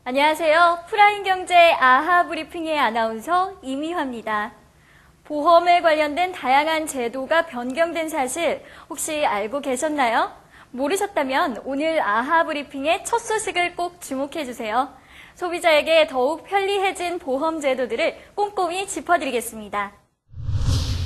안녕하세요. 프라임경제 아하브리핑의 아나운서 이미화입니다. 보험에 관련된 다양한 제도가 변경된 사실 혹시 알고 계셨나요? 모르셨다면 오늘 아하브리핑의 첫 소식을 꼭 주목해주세요. 소비자에게 더욱 편리해진 보험 제도들을 꼼꼼히 짚어드리겠습니다.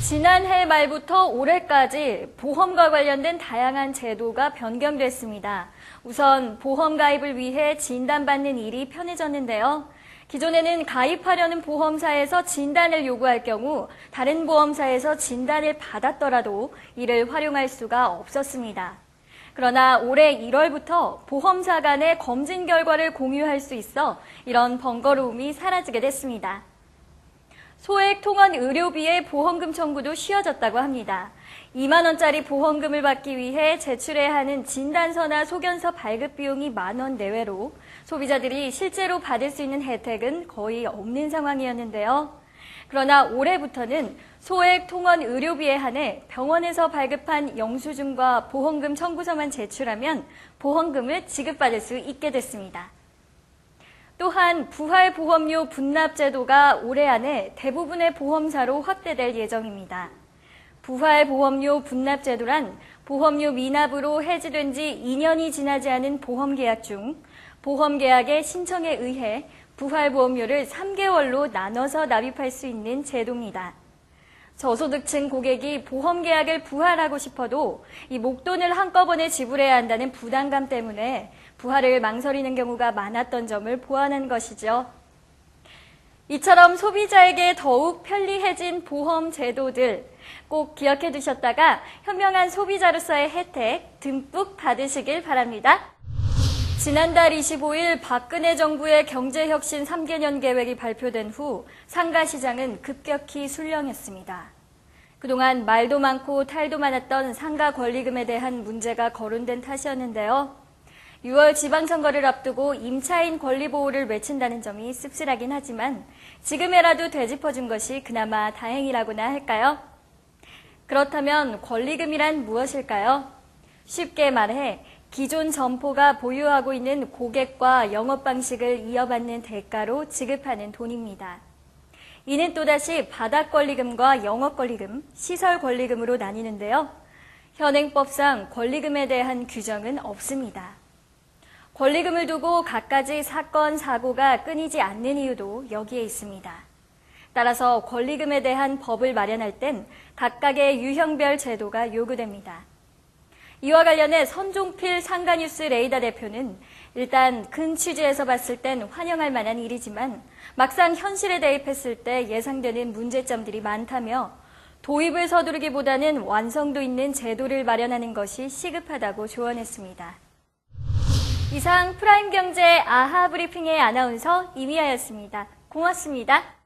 지난해 말부터 올해까지 보험과 관련된 다양한 제도가 변경됐습니다. 우선 보험 가입을 위해 진단받는 일이 편해졌는데요. 기존에는 가입하려는 보험사에서 진단을 요구할 경우 다른 보험사에서 진단을 받았더라도 이를 활용할 수가 없었습니다. 그러나 올해 1월부터 보험사 간의 검진 결과를 공유할 수 있어 이런 번거로움이 사라지게 됐습니다. 소액 통원 의료비의 보험금 청구도 쉬워졌다고 합니다. 2만 원짜리 보험금을 받기 위해 제출해야 하는 진단서나 소견서 발급 비용이 10,000원 내외로 소비자들이 실제로 받을 수 있는 혜택은 거의 없는 상황이었는데요. 그러나 올해부터는 소액 통원 의료비에 한해 병원에서 발급한 영수증과 보험금 청구서만 제출하면 보험금을 지급받을 수 있게 됐습니다. 또한 부활보험료 분납제도가 올해 안에 대부분의 보험사로 확대될 예정입니다. 부활보험료 분납제도란 보험료 미납으로 해지된 지 2년이 지나지 않은 보험계약 중 보험계약의 신청에 의해 부활보험료를 3개월로 나눠서 납입할 수 있는 제도입니다. 저소득층 고객이 보험계약을 부활하고 싶어도 이 목돈을 한꺼번에 지불해야 한다는 부담감 때문에 부활을 망설이는 경우가 많았던 점을 보완한 것이죠. 이처럼 소비자에게 더욱 편리해진 보험 제도들 꼭 기억해 두셨다가 현명한 소비자로서의 혜택 듬뿍 받으시길 바랍니다. 지난달 25일 박근혜 정부의 경제혁신 3개년 계획이 발표된 후 상가시장은 급격히 술렁였습니다. 그동안 말도 많고 탈도 많았던 상가 권리금에 대한 문제가 거론된 탓이었는데요. 6월 지방선거를 앞두고 임차인 권리보호를 외친다는 점이 씁쓸하긴 하지만 지금에라도 되짚어준 것이 그나마 다행이라고나 할까요? 그렇다면 권리금이란 무엇일까요? 쉽게 말해 기존 점포가 보유하고 있는 고객과 영업 방식을 이어받는 대가로 지급하는 돈입니다. 이는 또다시 바닥 권리금과 영업 권리금, 시설 권리금으로 나뉘는데요. 현행법상 권리금에 대한 규정은 없습니다. 권리금을 두고 갖가지 사건, 사고가 끊이지 않는 이유도 여기에 있습니다. 따라서 권리금에 대한 법을 마련할 땐 각각의 유형별 제도가 요구됩니다. 이와 관련해 선종필 상가뉴스 레이더 대표는 일단 큰 취지에서 봤을 땐 환영할 만한 일이지만 막상 현실에 대입했을 때 예상되는 문제점들이 많다며 도입을 서두르기보다는 완성도 있는 제도를 마련하는 것이 시급하다고 조언했습니다. 이상 프라임경제 아하브리핑의 아나운서 이미아였습니다. 고맙습니다.